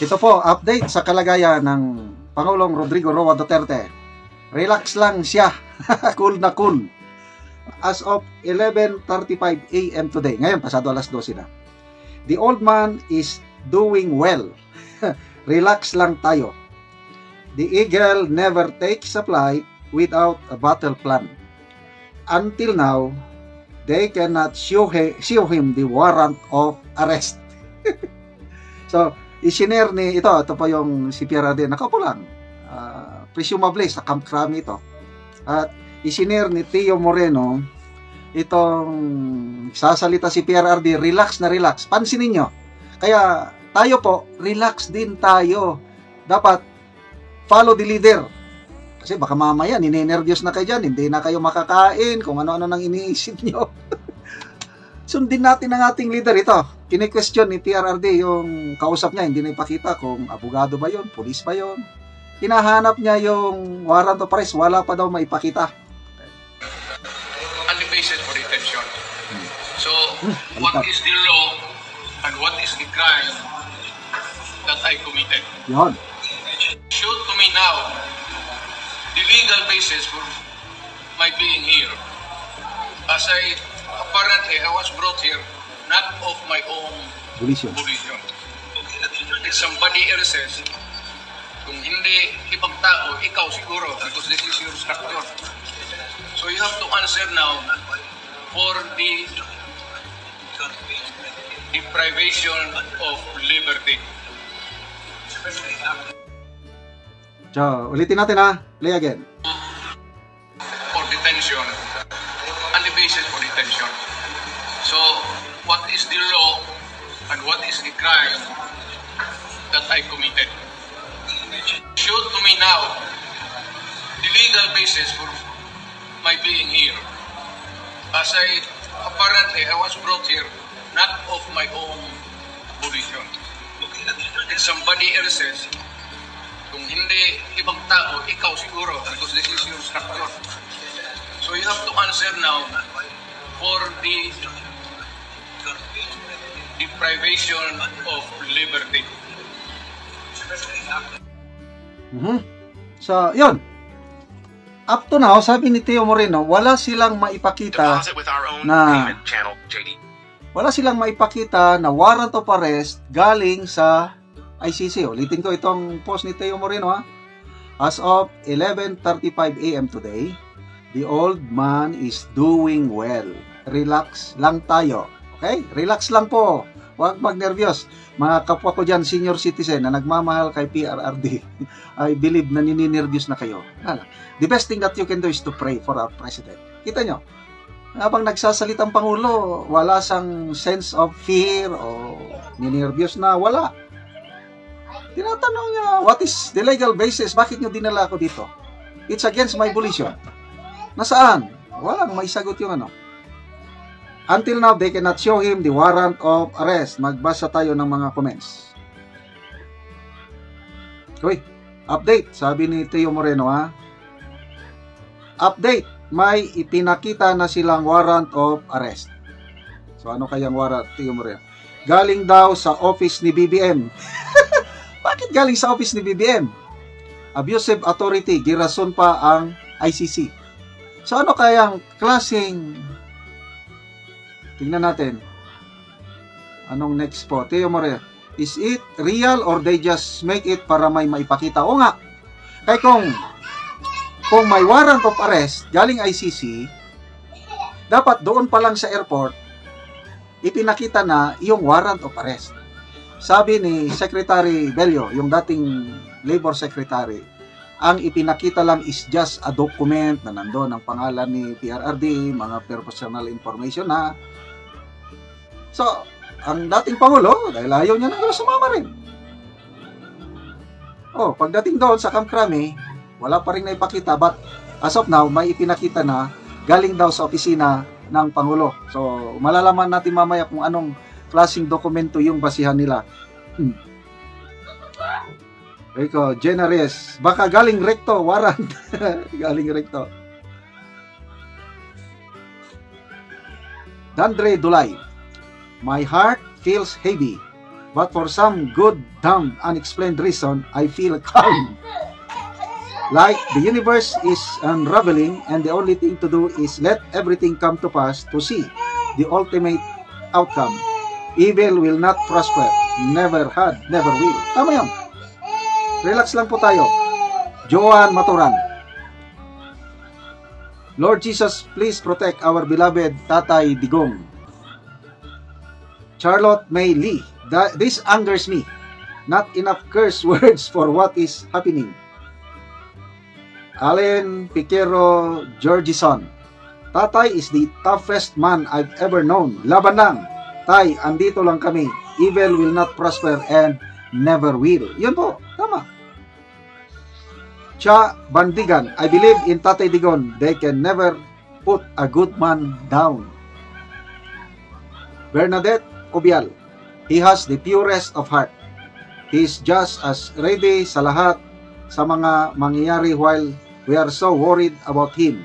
Ito po, update sa kalagayan ng Pangulong Rodrigo Roa Duterte. Relax lang siya. Cool na cool. As of 11:35 AM today. Ngayon, pasado alas 12 na. The old man is doing well. Relax lang tayo. The eagle never takes a flight without a battle plan. Until now, they cannot show him the warrant of arrest. So, isinare ni ito po yung si Pierre Arde, nakaupo lang. Presumably sa Camp Crame ito. At isinare ni Tio Moreno itong sasalita si Pierre Arde, relax na relax. Pansinin nyo. Kaya tayo po, relax din tayo. Dapat follow the leader. Kasi baka mamaya, ninenervyos na kayo dyan, hindi na kayo makakain, kung ano-ano nang iniisip nyo. Sundin natin ang ating leader. Ito, kini-question ni PRRD yung kausap niya, hindi na ipakita kung abogado ba yon, pulis ba yon. Hinahanap niya yung warrant of arrest, wala pa daw maipakita. On the basis for detention. So, what is the law and what is the crime that I committed? Yon. Show to me now the legal basis for my being here. As apparently I was brought here not of my own volition. If somebody else says, kung hindi ibang tao, ikaw siguro, because this is your structure. So you have to answer now for the deprivation of liberty. So, ulitin natin ha. Play again. For detention. On the basis for detention. So, what is the law and what is the crime that I committed? Show to me now the legal basis for my being here. As apparently I was brought here not of my own volition. If somebody else says, kung hindi ibang tao, ikaw siguro, because this is your structure. So you have to answer now for the deprivation of liberty. So, yun. Up to now, sabi ni Tio Moreno, wala silang maipakita na warrant of arrest galing sa ICC. Ulitin ko itong post ni Tio Moreno ha. As of 11:35 AM today, the old man is doing well. Relax lang tayo. Okay? Relax lang po. Huwag mag-nervyos. Mga kapwa ko dyan, senior citizen na nagmamahal kay PRRD, I believe na nininervyos na kayo. The best thing that you can do is to pray for our president. Kita nyo, habang nagsasalitang Pangulo, wala sang sense of fear o ninervyos na, wala. Tinatanong niya, what is the legal basis? Bakit nyo dinala ako dito? It's against my volition. Nasaan? Walang may sagot yung ano. Until now, they cannot show him the warrant of arrest. Magbasa tayo ng mga comments. Uy, update. Sabi ni Tio Moreno ha. Update. May ipinakita na silang warrant of arrest. So ano kayang warrant, Tio Moreno? Galing daw sa office ni BBM. Bakit galing sa office ni BBM? Abusive authority, girason pa ang ICC. So ano kayang klaseng... Tingnan natin. Anong next po? Tio Moreno, is it real or they just make it para may maipakita? O nga. Kaya kung may warrant of arrest galing ICC, dapat doon pa lang sa airport, ipinakita na yung warrant of arrest. Sabi ni Secretary Bello, yung dating Labor Secretary, ang ipinakita lang is just a document na nandoon ang pangalan ni PRRD, mga personal information na. So, ang dating Pangulo, dahil ayaw niya na sumama rin. Oh, pagdating doon sa Camp Crame, wala pa rin na ipakita, but as of now, may ipinakita na galing daw sa opisina ng Pangulo. So, malalaman natin mamaya kung anong klaseng dokumento yung basihan nila. Eko, Generes, baka galing recto, warrant. Galing recto. Dandre Dulay, my heart feels heavy. but for some good, dumb, unexplained reason, I feel calm. Like the universe is unraveling and the only thing to do is let everything come to pass to see the ultimate outcome. Evil will not prosper. Never had, never will. Tama yun. Relax lang po tayo. Joan Maturan. Lord Jesus, please protect our beloved Tatay Digong. Charlotte May Lee. This angers me. Not enough curse words for what is happening. Allen Piquero Georgison. Tatay is the toughest man I've ever known. Laban lang. Tay, andito lang kami. Evil will not prosper and never will. Yun po. Tama. Cha Bandigan. I believe in Tatay Digon. They can never put a good man down. Bernadette Obial. He has the purest of heart. He is just as ready sa lahat sa mga mangyayari while we are so worried about him.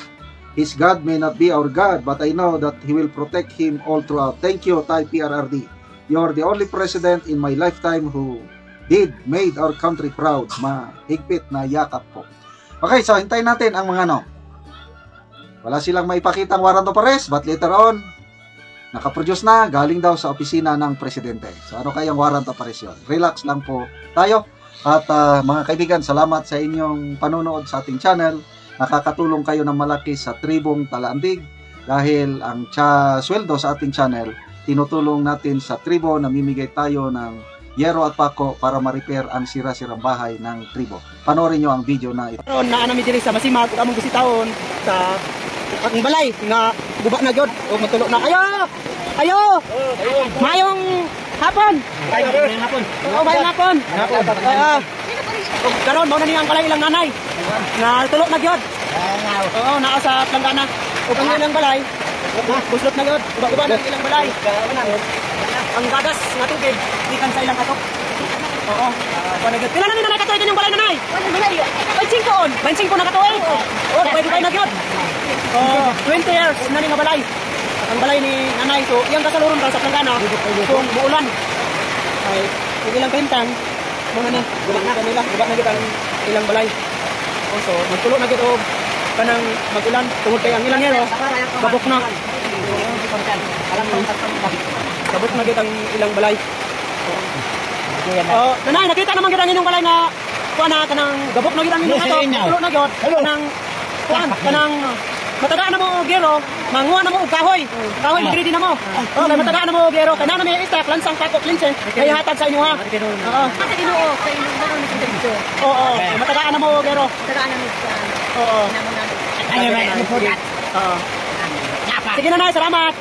His God may not be our God, but I know that He will protect him all throughout. Thank you, Tay PRRD. You're the only president in my lifetime who made our country proud. Mahigpit na yakap po. Okay, so hintayin natin ang mga wala silang maipakitang warrant of arrest, but later on, nakaproduce na, galing daw sa opisina ng presidente. So ano kayang warrant of arrest yun? Relax lang po tayo. At mga kaibigan, salamat sa inyong panonood sa ating channel. Nakakatulong kayo ng malaki sa Tribong Talaandig dahil ang sweldo sa ating channel, tinutulong natin sa tribo. Namimigay tayo ng yero at pako para ma-repair ang sira-sirang bahay ng tribo. Panoorin nyo ang video na ito. Naa namin diri sa Masimag, among bisitaon sa aking balay nga guba na gyud o matulog na. Ayo! Mayong hapon. Mayong hapon. Oo, mayong hapon. Karon mao na niyang balay ilang nanay. Na tulog na gyud. Oo, naa sa planggana. Ug ang ilang balay, buslot na gyud. Guba na ilang balay. Ang gagas nga tubig ikan sa ilang katok. Oo. Panagit. Pila na ni nanay katoy kanyang balay nanay? Balay. 25 na katoy. Oo, pwede kayo na gyud. 20 years na ni nga balay. Ang balay ni nanay, so iyang kasaluron daw sa planggana kung muulan ay ilang kahimtang muna ni guba na kanila, guba na kita ilang balay. So magtulo na gito kanang magulan tungod kay ang ilang yero babok na babok na gitang ilang balay. Nanay, nakita naman kita inyong balay nga kuha na kanang gabok na gitang inyong ato tulo na gyud kanang kuan kanang matagaan na mo gero, manguha na mo og kahoy. Kahoy mag-ready na mo. Kay matagaan na mo gero, kay nana may istak lansang pakok linsen. Kay hatag sa inyo ha. Oo. Sa Ginoo, kay naman sa dito. Oo, matagaan na mo gero. Matagaan na mo. Oo. Ano ba? Oo. Sige na, salamat.